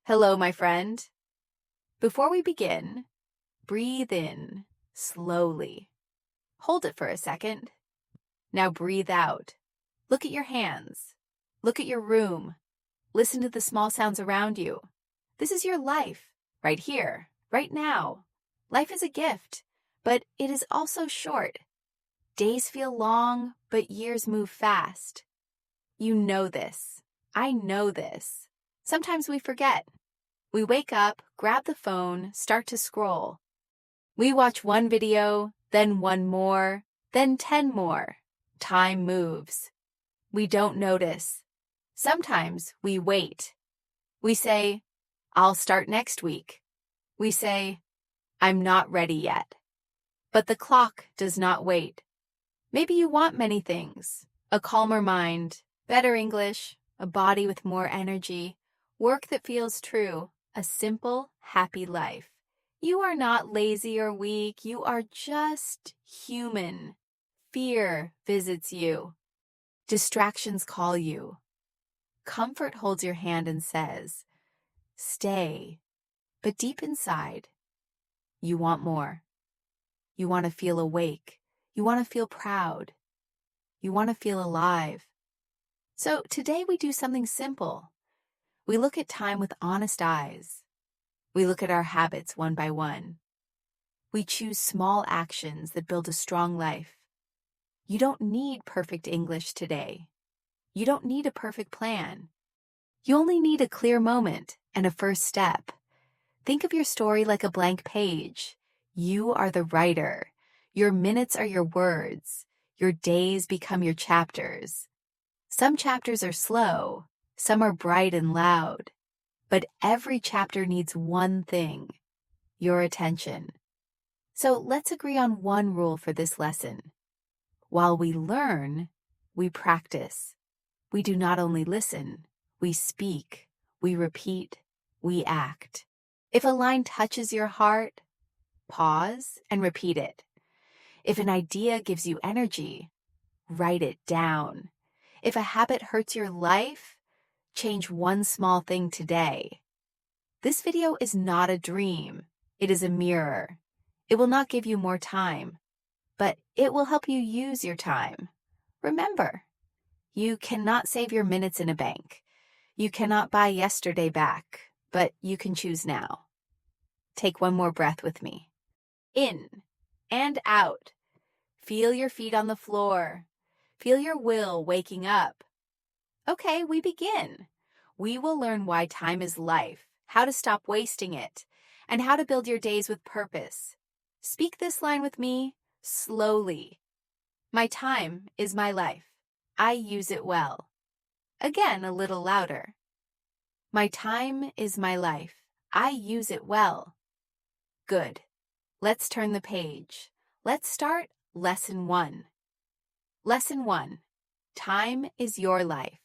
Hello, my friend. Before we begin, breathe in slowly. Hold it for a second. Now breathe out. Look at your hands. Look at your room. Listen to the small sounds around you. This is your life, right here, right now. Life is a gift, but it is also short. Days feel long, but years move fast. You know this. I know this. Sometimes we forget. We wake up, grab the phone, start to scroll. We watch one video, then one more, then 10 more. Time moves. We don't notice. Sometimes we wait. We say, I'll start next week. We say, I'm not ready yet. But the clock does not wait. Maybe you want many things: a calmer mind, better English, a body with more energy, work that feels true, a simple, happy life. You are not lazy or weak. You are just human. Fear visits you. Distractions call you. Comfort holds your hand and says, stay. But deep inside, you want more. You want to feel awake. You want to feel proud. You want to feel alive. So today we do something simple. We look at time with honest eyes. We look at our habits one by one. We choose small actions that build a strong life. You don't need perfect English today. You don't need a perfect plan. You only need a clear moment and a first step. Think of your story like a blank page. You are the writer. Your minutes are your words. Your days become your chapters. Some chapters are slow. Some are bright and loud. But every chapter needs one thing: your attention. So let's agree on one rule for this lesson. While we learn, we practice. We do not only listen, we speak, we repeat, we act. If a line touches your heart, pause and repeat it. If an idea gives you energy, write it down. If a habit hurts your life, change one small thing today. This video is not a dream. It is a mirror. It will not give you more time, but it will help you use your time. Remember, you cannot save your minutes in a bank. You cannot buy yesterday back, but you can choose now. Take one more breath with me. In and out. Feel your feet on the floor. Feel your will waking up. Okay, we begin. We will learn why time is life, how to stop wasting it, and how to build your days with purpose. Speak this line with me slowly. My time is my life. I use it well. Again, a little louder. My time is my life. I use it well. Good. Let's turn the page. Let's start Lesson 1. Lesson 1. Time is your life.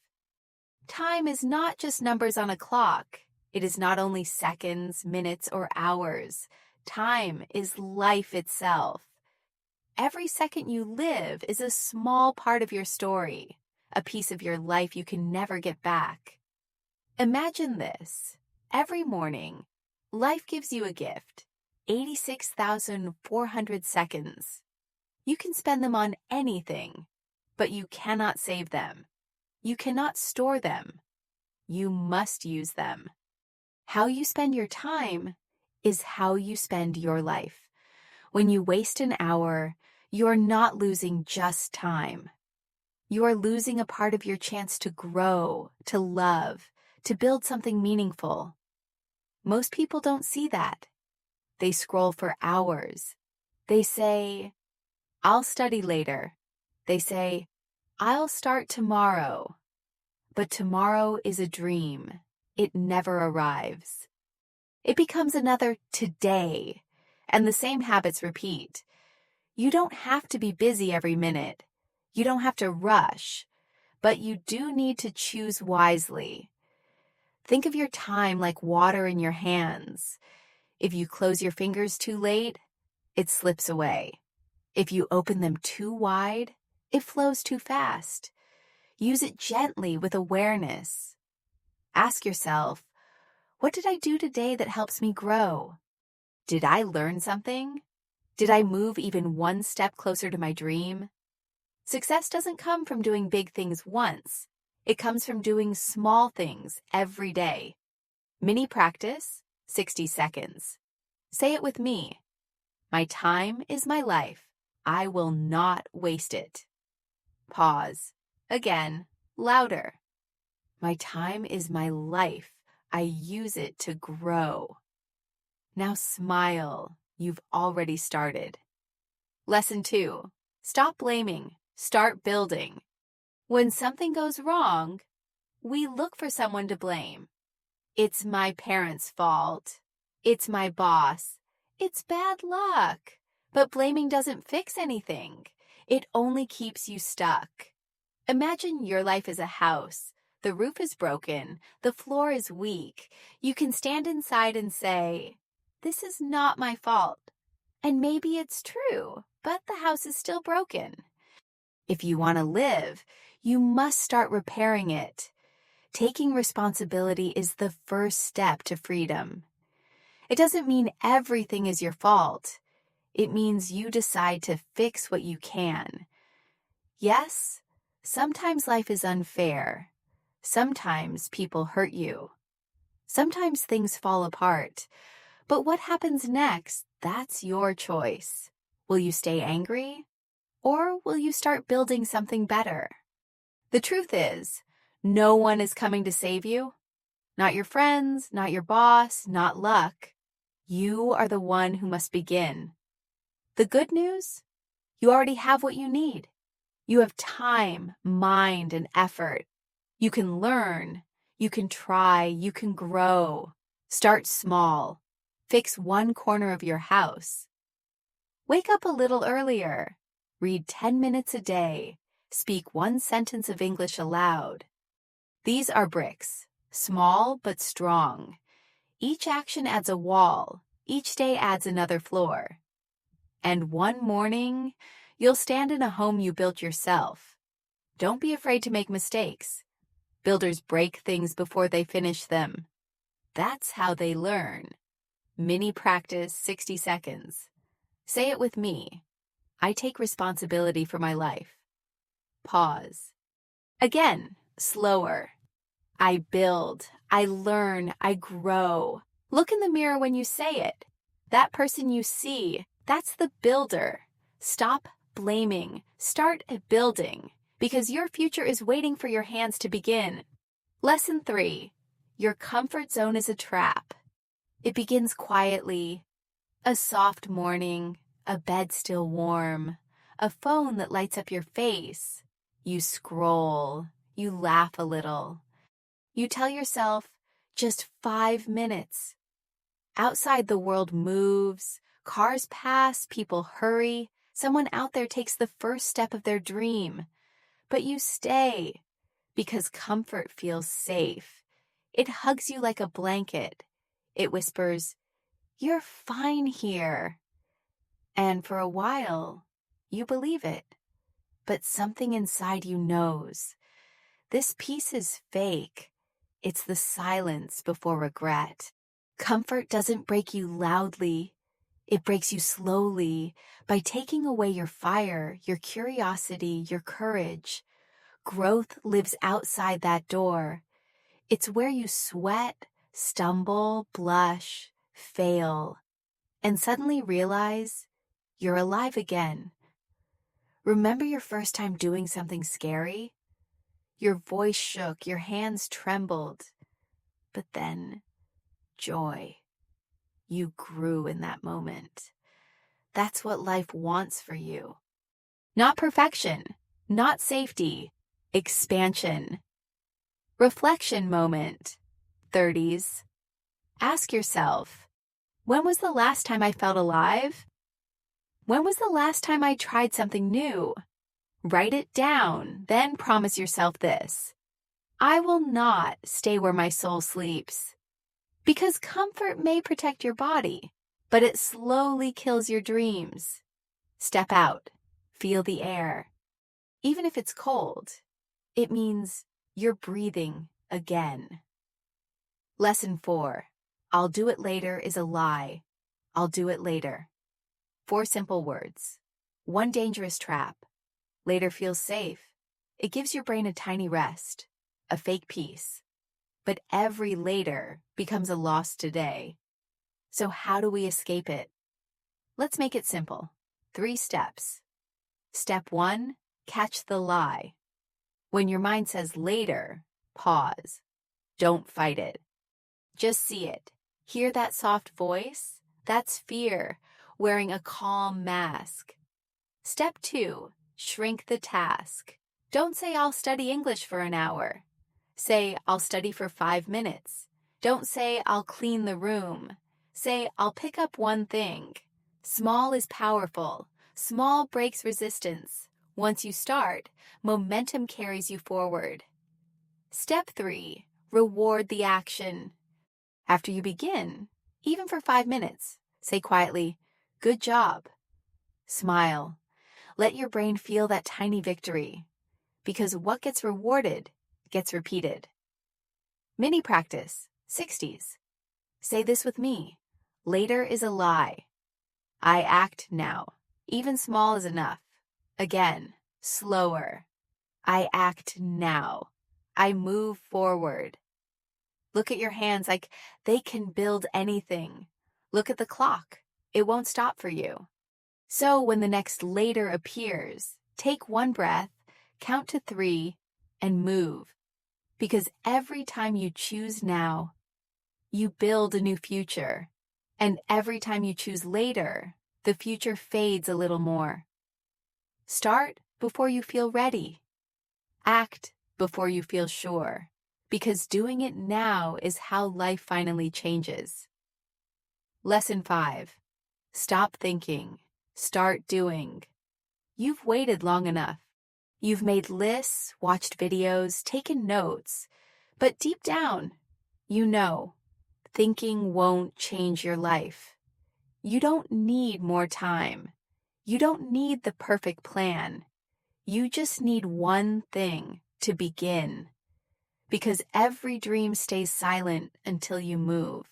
Time is not just numbers on a clock. It is not only seconds, minutes, or hours. Time is life itself. Every second you live is a small part of your story, a piece of your life you can never get back. Imagine this. Every morning, life gives you a gift: 86,400 seconds. You can spend them on anything, but you cannot save them. You cannot store them. You must use them. How you spend your time is how you spend your life. When you waste an hour, you're not losing just time. You are losing a part of your chance to grow, to love, to build something meaningful. Most people don't see that. They scroll for hours. They say, I'll study later. They say, I'll start tomorrow. But tomorrow is a dream. It never arrives. It becomes another today, and the same habits repeat. You don't have to be busy every minute. You don't have to rush, but you do need to choose wisely. Think of your time like water in your hands. If you close your fingers too late, it slips away. If you open them too wide, it flows too fast. Use it gently with awareness. Ask yourself, What did I do today that helps me grow? Did I learn something? Did I move even one step closer to my dream? Success doesn't come from doing big things once. It comes from doing small things every day. Mini practice, 60 seconds. Say it with me. My time is my life. I will not waste it. Pause. Again, louder. My time is my life. I use it to grow. Now smile. You've already started. Lesson 2. Stop blaming. Start building. When something goes wrong, we look for someone to blame. It's my parents' fault. It's my boss. It's bad luck. But blaming doesn't fix anything. It only keeps you stuck. Imagine your life is a house. The roof is broken. The floor is weak. You can stand inside and say, "This is not my fault." And maybe it's true, but the house is still broken. If you want to live, you must start repairing it. Taking responsibility is the first step to freedom. It doesn't mean everything is your fault. It means you decide to fix what you can. Yes, sometimes life is unfair. Sometimes people hurt you. Sometimes things fall apart. But what happens next, that's your choice. Will you stay angry? Or will you start building something better? The truth is, no one is coming to save you. Not your friends, not your boss, not luck. You are the one who must begin. The good news? You already have what you need. You have time, mind, and effort. You can learn. You can try. You can grow. Start small. Fix one corner of your house. Wake up a little earlier. Read 10 minutes a day. Speak one sentence of English aloud. These are bricks, small but strong. Each action adds a wall. Each day adds another floor. And one morning, you'll stand in a home you built yourself. Don't be afraid to make mistakes. Builders break things before they finish them. That's how they learn. Mini practice, 60 seconds. Say it with me. I take responsibility for my life. Pause. Again, slower. I build, I learn, I grow. Look in the mirror when you say it. That person you see, that's the builder. Stop blaming. Start building, because your future is waiting for your hands to begin. Lesson 3. Your comfort zone is a trap. It begins quietly. A soft morning, a bed still warm, a phone that lights up your face. You scroll, you laugh a little. You tell yourself, just 5 minutes. Outside, the world moves, cars pass, people hurry, someone out there takes the first step of their dream. But you stay, because comfort feels safe. It hugs you like a blanket. It whispers, "You're fine here." And for a while, you believe it. But something inside you knows. This peace is fake. It's the silence before regret. Comfort doesn't break you loudly. It breaks you slowly by taking away your fire, your curiosity, your courage. Growth lives outside that door. It's where you sweat, stumble, blush, fail, and suddenly realize you're alive again. Remember your first time doing something scary? Your voice shook, your hands trembled. But then, joy. You grew in that moment. That's what life wants for you. Not perfection, not safety, expansion. Reflection moment. 30s. Ask yourself, when was the last time I felt alive? When was the last time I tried something new? Write it down, then promise yourself this: I will not stay where my soul sleeps. Because comfort may protect your body, but it slowly kills your dreams. Step out, feel the air. Even if it's cold, it means you're breathing again. Lesson 4. I'll do it later is a lie. I'll do it later. 4 simple words. 1 dangerous trap. Later feels safe. It gives your brain a tiny rest, a fake peace. But every later becomes a lost today. So how do we escape it? Let's make it simple. 3 steps. Step 1, catch the lie. When your mind says later, pause. Don't fight it. Just see it. Hear that soft voice? That's fear, wearing a calm mask. Step 2, shrink the task. Don't say I'll study English for an hour. Say I'll study for 5 minutes. Don't say I'll clean the room. Say I'll pick up one thing. Small is powerful. Small breaks resistance. Once you start, momentum carries you forward. Step 3, reward the action. After you begin, even for 5 minutes, say quietly, "Good job." Smile. Let your brain feel that tiny victory, because what gets rewarded gets repeated. Mini practice, 60s. Say this with me. Later is a lie. I act now. Even small is enough. Again, slower. I act now. I move forward. Look at your hands like they can build anything. Look at the clock. It won't stop for you. So when the next later appears, take 1 breath, count to 3, and move. Because every time you choose now, you build a new future. And every time you choose later, the future fades a little more. Start before you feel ready. Act before you feel sure. Because doing it now is how life finally changes. Lesson 5. Stop thinking. Start doing. You've waited long enough. You've made lists, watched videos, taken notes. But deep down, you know, thinking won't change your life. You don't need more time. You don't need the perfect plan. You just need one thing to begin. Because every dream stays silent until you move.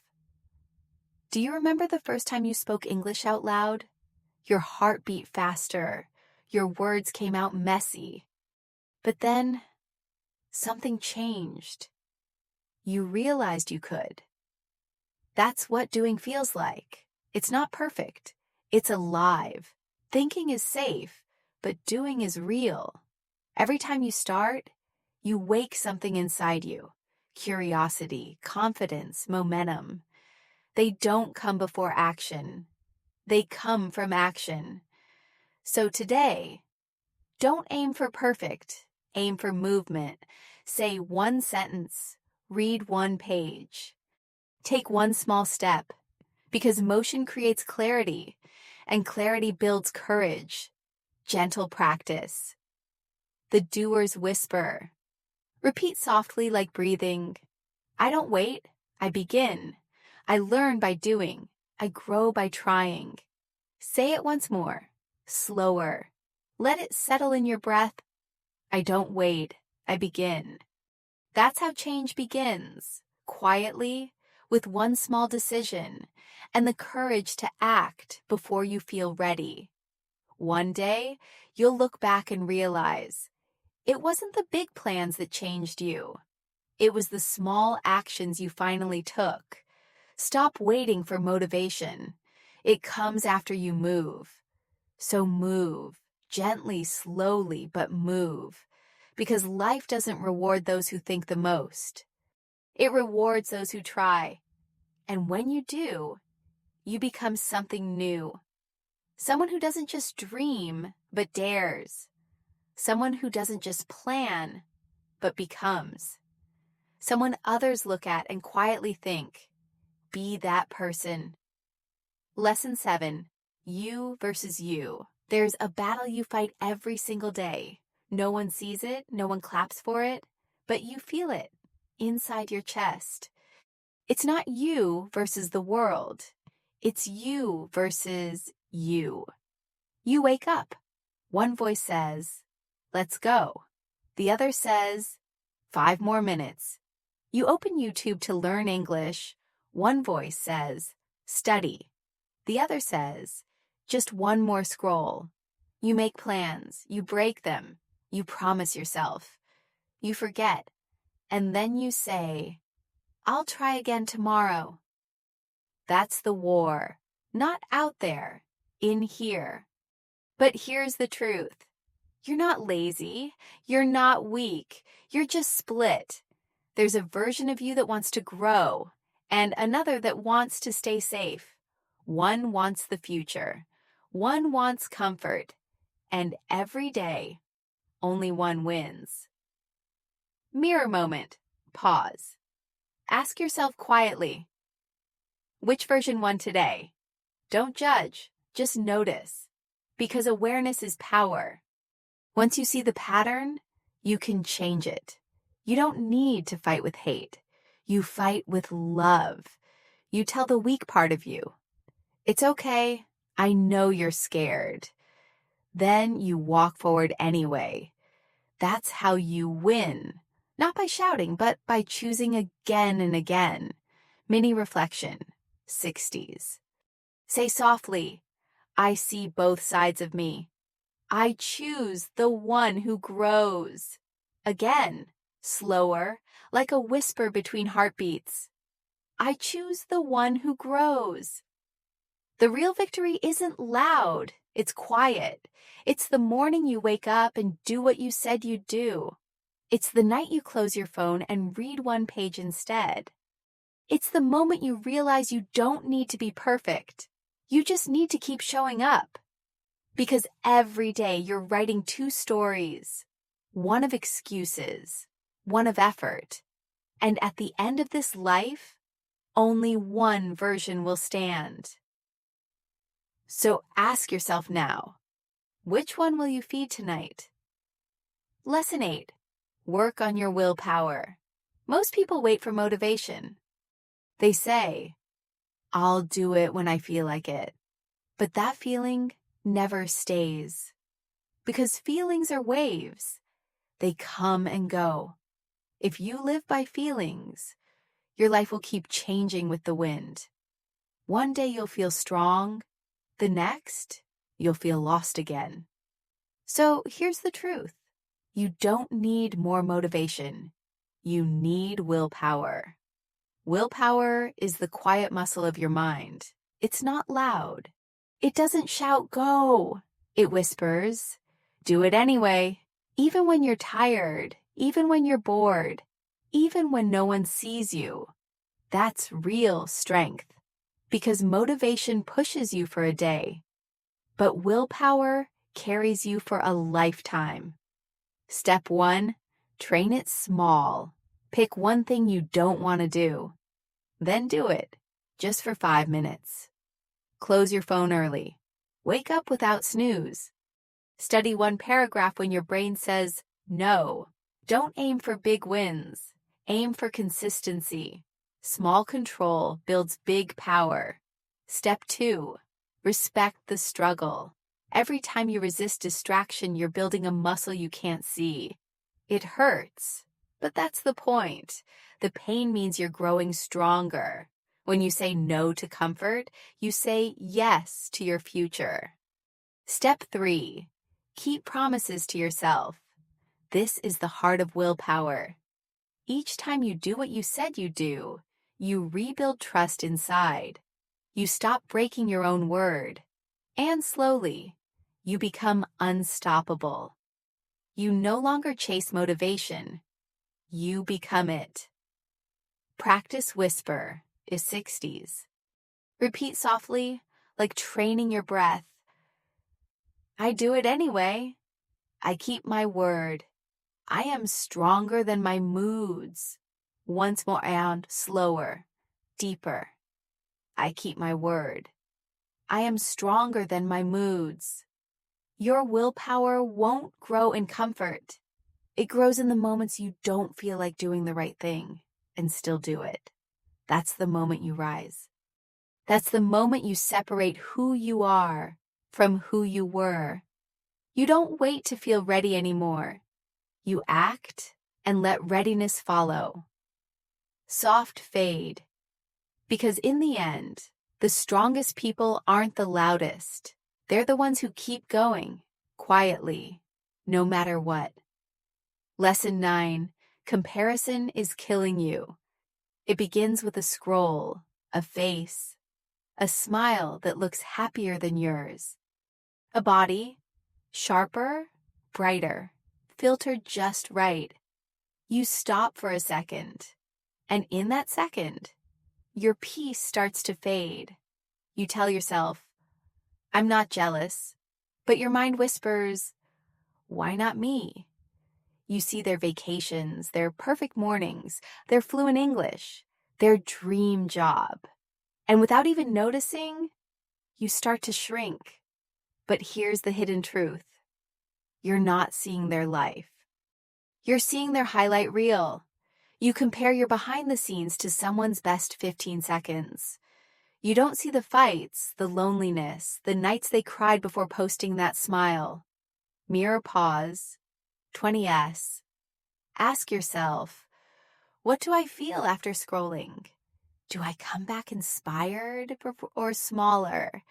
Do you remember the first time you spoke English out loud? Your heart beat faster. Your words came out messy. But then, something changed. You realized you could. That's what doing feels like. It's not perfect. It's alive. Thinking is safe, but doing is real. Every time you start, you wake something inside you. Curiosity, confidence, momentum. They don't come before action. They come from action. So today, don't aim for perfect. Aim for movement. Say 1 sentence. Read 1 page. Take 1 small step. Because motion creates clarity, and clarity builds courage. Gentle practice. The doer's whisper. Repeat softly like breathing. I don't wait. I begin. I learn by doing. I grow by trying. Say it once more. Slower. Let it settle in your breath. I don't wait. I begin. That's how change begins. Quietly, with 1 small decision, and the courage to act before you feel ready. One day, you'll look back and realize, it wasn't the big plans that changed you. It was the small actions you finally took. Stop waiting for motivation. It comes after you move. So move, gently, slowly, but move. Because life doesn't reward those who think the most. It rewards those who try. And when you do, you become something new. Someone who doesn't just dream, but dares. Someone who doesn't just plan, but becomes. Someone others look at and quietly think, be that person. Lesson 7, you versus you. There's a battle you fight every single day. No one sees it, no one claps for it, but you feel it inside your chest. It's not you versus the world. It's you versus you. You wake up. One voice says, let's go. The other says, 5 more minutes. You open YouTube to learn English. One voice says, study. The other says, just one more scroll. You make plans, you break them, you promise yourself, you forget, and then you say, I'll try again tomorrow. That's the war, not out there, in here. But here's the truth. You're not lazy, you're not weak, you're just split. There's a version of you that wants to grow, and another that wants to stay safe. One wants the future, one wants comfort, and every day, only one wins. Mirror moment. Pause. Ask yourself quietly, which version won today? Don't judge, just notice, because awareness is power. Once you see the pattern, you can change it. You don't need to fight with hate. You fight with love. You tell the weak part of you, it's okay, I know you're scared. Then you walk forward anyway. That's how you win. Not by shouting, but by choosing again and again. Mini reflection, 60s. Say softly, I see both sides of me. I choose the one who grows. Again, slower, like a whisper between heartbeats. I choose the one who grows. The real victory isn't loud, it's quiet. It's the morning you wake up and do what you said you'd do. It's the night you close your phone and read one page instead. It's the moment you realize you don't need to be perfect. You just need to keep showing up. Because every day you're writing two stories, one of excuses, one of effort. And at the end of this life, only one version will stand. So ask yourself now, which one will you feed tonight? Lesson 8. Work on your willpower. Most people wait for motivation. They say, I'll do it when I feel like it. But that feeling never stays. Because feelings are waves. They come and go. If you live by feelings, your life will keep changing with the wind. One day you'll feel strong. The next, you'll feel lost again. So here's the truth. You don't need more motivation. You need willpower. Willpower is the quiet muscle of your mind. It's not loud. It doesn't shout, go. It whispers, do it anyway. Even when you're tired, even when you're bored, even when no one sees you. That's real strength. Because motivation pushes you for a day, but willpower carries you for a lifetime. Step 1, train it small. Pick one thing you don't want to do. Then do it, just for 5 minutes. Close your phone early. Wake up without snooze. Study one paragraph when your brain says no. Don't aim for big wins. Aim for consistency. Small control builds big power. Step 2, respect the struggle. Every time you resist distraction, you're building a muscle you can't see. It hurts, but that's the point. The pain means you're growing stronger. When you say no to comfort, you say yes to your future. Step 3, keep promises to yourself. This is the heart of willpower. Each time you do what you said you'd do, you rebuild trust inside. You stop breaking your own word. And slowly, you become unstoppable. You no longer chase motivation. You become it. Practice whisper is 60s. Repeat softly, like training your breath. I do it anyway. I keep my word. I am stronger than my moods. Once more and slower, deeper. I keep my word. I am stronger than my moods. Your willpower won't grow in comfort. It grows in the moments you don't feel like doing the right thing and still do it. That's the moment you rise. That's the moment you separate who you are from who you were. You don't wait to feel ready anymore. You act and let readiness follow. Soft fade. Because in the end, the strongest people aren't the loudest. They're the ones who keep going, quietly, no matter what. Lesson 9, comparison is killing you. It begins with a scroll, a face, a smile that looks happier than yours, a body, sharper, brighter, filtered just right. You stop for a second, and in that second, your peace starts to fade. You tell yourself, I'm not jealous, but your mind whispers, why not me? You see their vacations, their perfect mornings, their fluent English, their dream job. And without even noticing, you start to shrink. But here's the hidden truth. You're not seeing their life. You're seeing their highlight reel. You compare your behind the scenes to someone's best 15 seconds. You don't see the fights, the loneliness, the nights they cried before posting that smile. Mirror pause, 20S. Ask yourself, what do I feel after scrolling? Do I come back inspired or smaller?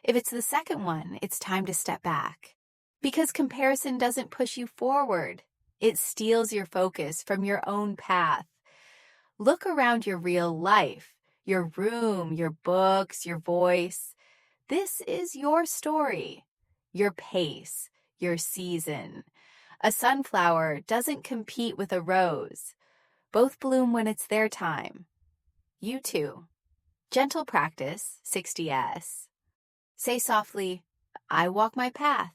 If it's the second one, it's time to step back. Because comparison doesn't push you forward. It steals your focus from your own path. Look around your real life, your room, your books, your voice. This is your story, your pace, your season. A sunflower doesn't compete with a rose. Both bloom when it's their time. You too. Gentle practice, 60S. Say softly, I walk my path.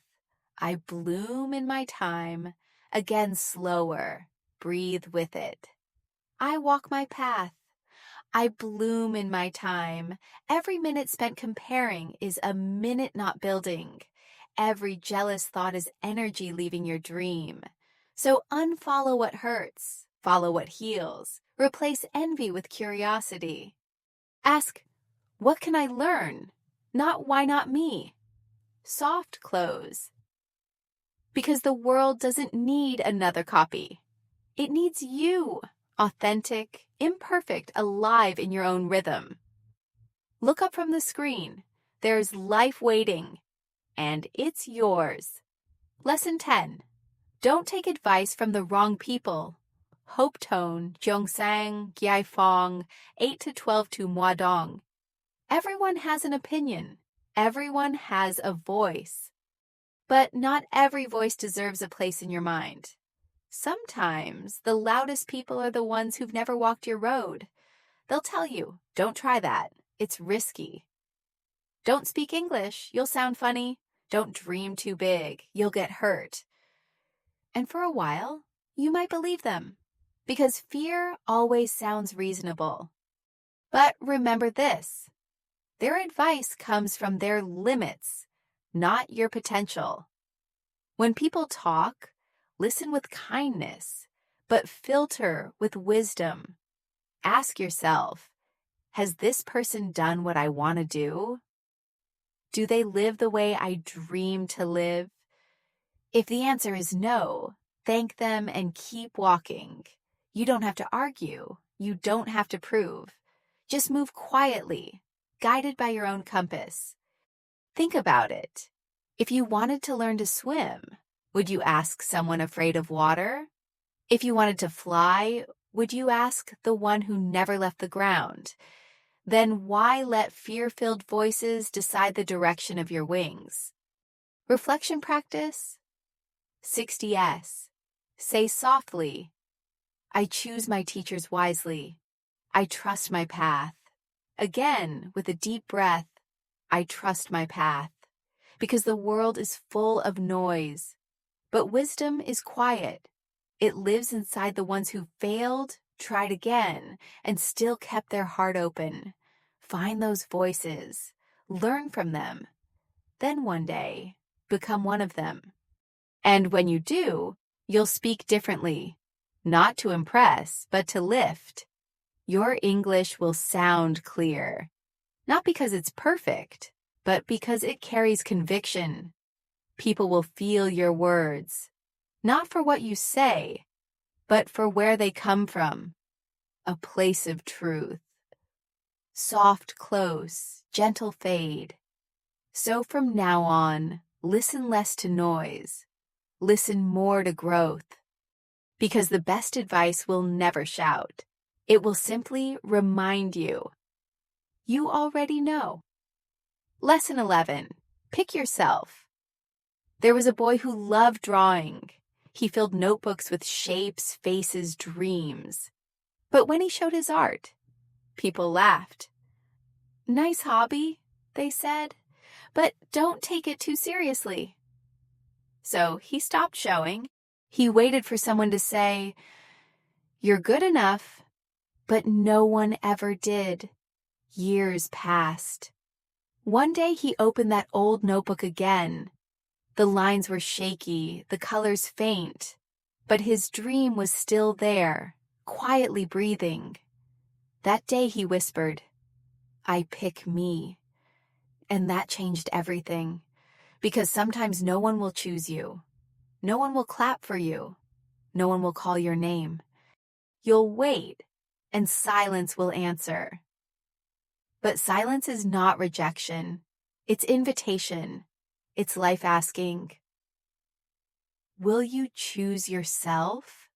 I bloom in my time. Again, slower. Breathe with it. I walk my path. I bloom in my time. Every minute spent comparing is a minute not building. Every jealous thought is energy leaving your dream. So unfollow what hurts. Follow what heals. Replace envy with curiosity. Ask, what can I learn? Not why not me? Soft close. Because the world doesn't need another copy. It needs you, authentic, imperfect, alive in your own rhythm. Look up from the screen. There's life waiting, and it's yours. Lesson 10. Don't take advice from the wrong people. Hope Tone, Jyongsang, Gyai Fong, 8 to 12 to Muadong. Everyone has an opinion. Everyone has a voice. But not every voice deserves a place in your mind. Sometimes the loudest people are the ones who've never walked your road. They'll tell you, don't try that. It's risky. Don't speak English. You'll sound funny. Don't dream too big. You'll get hurt. And for a while, you might believe them, because fear always sounds reasonable. But remember this. Their advice comes from their limits, not your potential. When people talk, listen with kindness, but filter with wisdom. Ask yourself, has this person done what I want to do? Do they live the way I dream to live? If the answer is no, thank them and keep walking. You don't have to argue. You don't have to prove. Just move quietly, guided by your own compass. Think about it. If you wanted to learn to swim, would you ask someone afraid of water? If you wanted to fly, would you ask the one who never left the ground? Then why let fear-filled voices decide the direction of your wings? Reflection practice? 60S. Say softly, I choose my teachers wisely. I trust my path. Again, with a deep breath, I trust my path. Because the world is full of noise. But wisdom is quiet. It lives inside the ones who failed, tried again, and still kept their heart open. Find those voices. Learn from them. Then one day, become one of them. And when you do, you'll speak differently. Not to impress, but to lift. Your English will sound clear. Not because it's perfect, but because it carries conviction. People will feel your words, not for what you say, but for where they come from, a place of truth. soft close, gentle fade. So from now on, listen less to noise, listen more to growth. Because the best advice will never shout. It will simply remind you. You already know. Lesson 11. Pick yourself. There was a boy who loved drawing. He filled notebooks with shapes, faces, dreams. But when he showed his art, people laughed. Nice hobby, they said, but don't take it too seriously. So he stopped showing. He waited for someone to say, "You're good enough," but no one ever did. Years passed. One day he opened that old notebook again. The lines were shaky, the colors faint, but his dream was still there, quietly breathing. That day he whispered, "I pick me." And that changed everything, because sometimes no one will choose you. No one will clap for you. No one will call your name. You'll wait, and silence will answer. But silence is not rejection. It's invitation. It's life asking, will you choose yourself?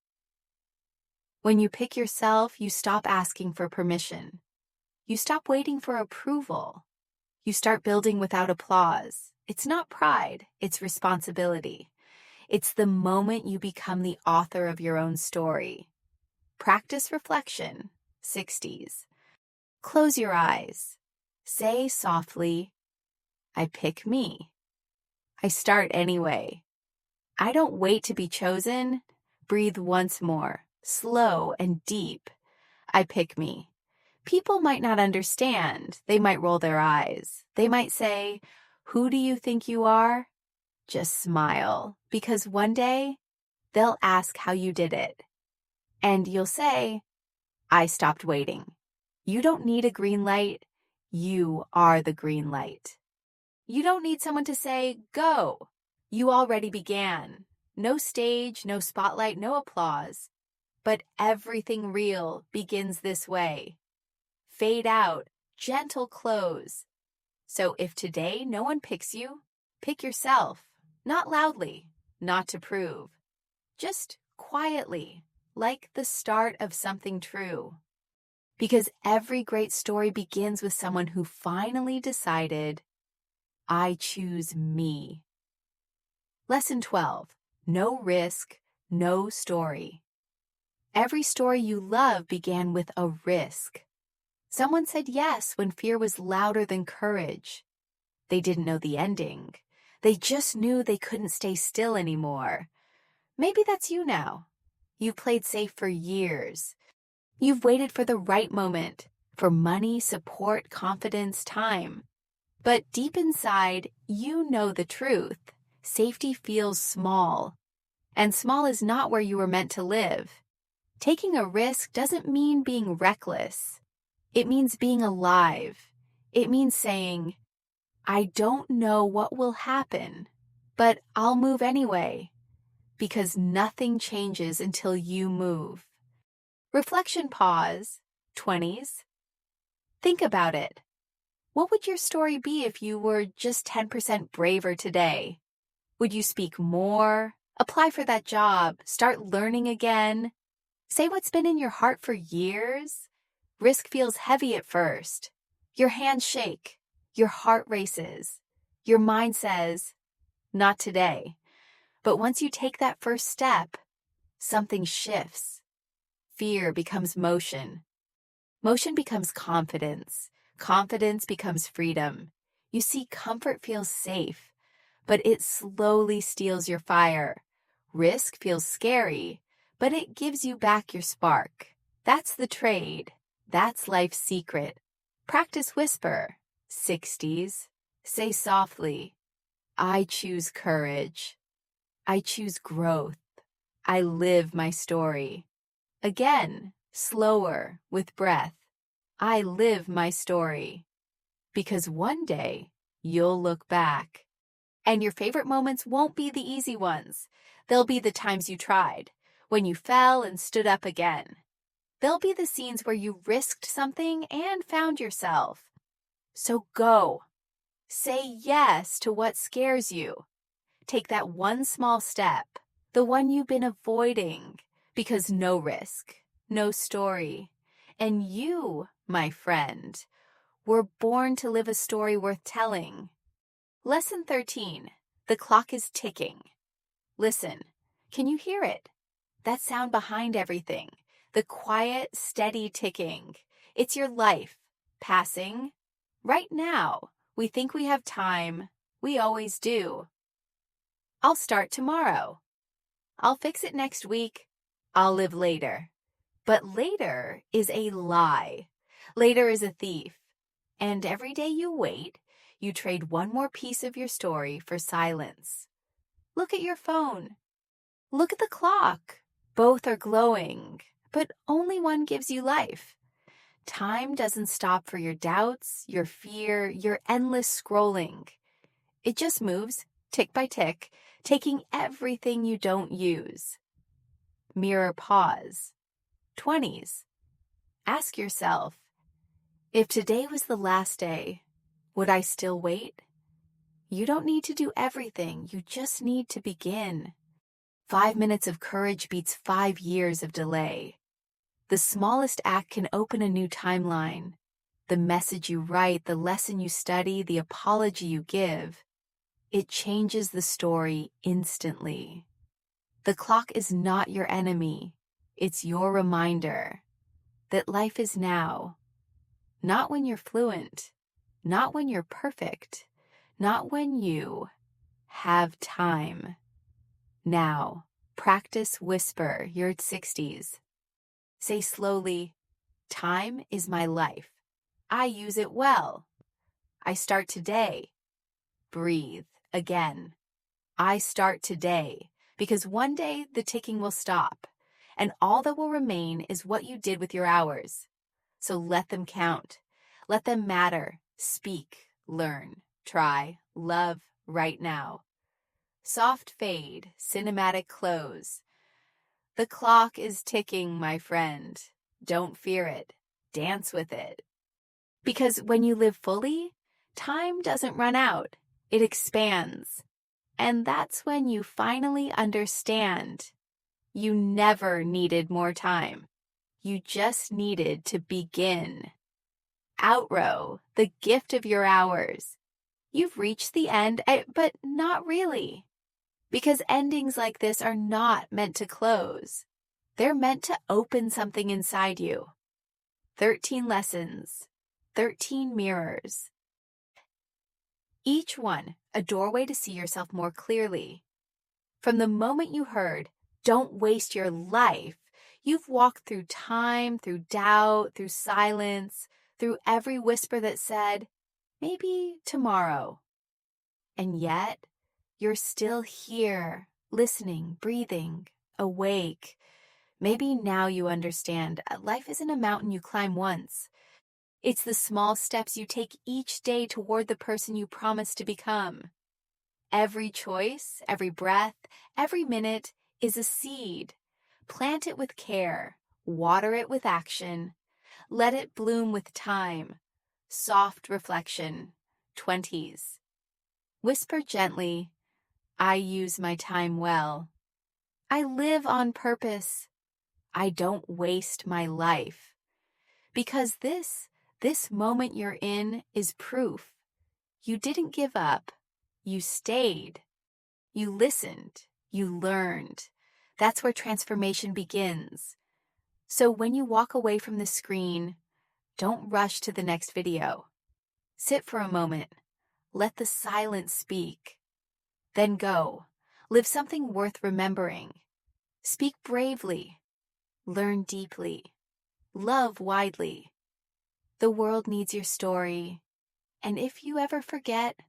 When you pick yourself, you stop asking for permission. You stop waiting for approval. You start building without applause. It's not pride, it's responsibility. It's the moment you become the author of your own story. Practice reflection, 60s. Close your eyes. Say softly, "I pick me." I start anyway. I don't wait to be chosen. Breathe once more, slow and deep. I pick me. People might not understand. They might roll their eyes. They might say, "Who do you think you are?" Just smile, because one day they'll ask how you did it. And you'll say, "I stopped waiting." You don't need a green light. You are the green light. You don't need someone to say, "Go." You already began. No stage, no spotlight, no applause. But everything real begins this way. Fade out, gentle close. So if today no one picks you, pick yourself. Not loudly, not to prove. Just quietly, like the start of something true. Because every great story begins with someone who finally decided, "I choose me." Lesson 12. No risk, no story. Every story you love began with a risk. Someone said yes when fear was louder than courage. They didn't know the ending. They just knew they couldn't stay still anymore. Maybe that's you now. You've played safe for years. You've waited for the right moment, for money, support, confidence, time. But deep inside, you know the truth. Safety feels small. And small is not where you were meant to live. Taking a risk doesn't mean being reckless. It means being alive. It means saying, "I don't know what will happen, but I'll move anyway." Because nothing changes until you move. Reflection pause, 20s. Think about it. What would your story be if you were just 10% braver today? Would you speak more? Apply for that job? Start learning again? Say what's been in your heart for years? Risk feels heavy at first. Your hands shake. Your heart races. Your mind says, "Not today." But once you take that first step, something shifts. Fear becomes motion. Motion becomes confidence. Confidence becomes freedom. You see, comfort feels safe, but it slowly steals your fire. Risk feels scary, but it gives you back your spark. That's the trade. That's life's secret. Practice whisper, 60s. Say softly, "I choose courage. I choose growth. I live my story." Again, slower, with breath. "I live my story." Because one day, you'll look back. And your favorite moments won't be the easy ones. They'll be the times you tried, when you fell and stood up again. They'll be the scenes where you risked something and found yourself. So go. Say yes to what scares you. Take that one small step, the one you've been avoiding, because no risk, no story. And you, my friend, were born to live a story worth telling. Lesson 13. The clock is ticking. Listen, can you hear it? That sound behind everything. The quiet, steady ticking. It's your life, passing. Right now, we think we have time. We always do. I'll start tomorrow. I'll fix it next week. I'll live later. But later is a lie. Later is a thief. And every day you wait, you trade one more piece of your story for silence. Look at your phone. Look at the clock. Both are glowing, but only one gives you life. Time doesn't stop for your doubts, your fear, your endless scrolling. It just moves, tick by tick, taking everything you don't use. Mirror pause. 20s. Ask yourself, if today was the last day, would I still wait? You don't need to do everything, you just need to begin. 5 minutes of courage beats 5 years of delay. The smallest act can open a new timeline. The message you write, the lesson you study, the apology you give, it changes the story instantly. The clock is not your enemy. It's your reminder that life is now. Not when you're fluent, not when you're perfect, not when you have time. Now, practice whisper your 60s. Say slowly, time is my life. I use it well. I start today. Breathe again. I start today, because one day the ticking will stop, and all that will remain is what you did with your hours. So let them count. Let them matter. Speak, learn, try, love right now. Soft fade, cinematic close. The clock is ticking, my friend. Don't fear it. Dance with it. Because when you live fully, time doesn't run out. It expands. And that's when you finally understand. You never needed more time. You just needed to begin. Outrow, the gift of your hours. You've reached the end, but not really. Because endings like this are not meant to close. They're meant to open something inside you. 13 lessons, 13 mirrors. Each one a doorway to see yourself more clearly. From the moment you heard, "Don't waste your life," you've walked through time, through doubt, through silence, through every whisper that said, "Maybe tomorrow." And yet, you're still here, listening, breathing, awake. Maybe now you understand life isn't a mountain you climb once. It's the small steps you take each day toward the person you promise to become. Every choice, every breath, every minute is a seed. Plant it with care, water it with action. Let it bloom with time. Soft reflection, 20s. Whisper gently, I use my time well. I live on purpose. I don't waste my life. Because this moment you're in is proof. You didn't give up. You stayed. You listened. You learned. That's where transformation begins. So when you walk away from the screen, don't rush to the next video. Sit for a moment. Let the silence speak. Then go. Live something worth remembering. Speak bravely. Learn deeply. Love widely. The world needs your story. And if you ever forget,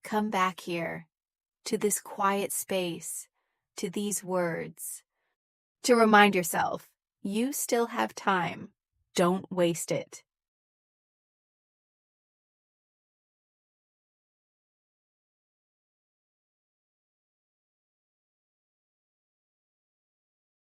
come back here, to this quiet space, to these words, to remind yourself, you still have time. Don't waste it.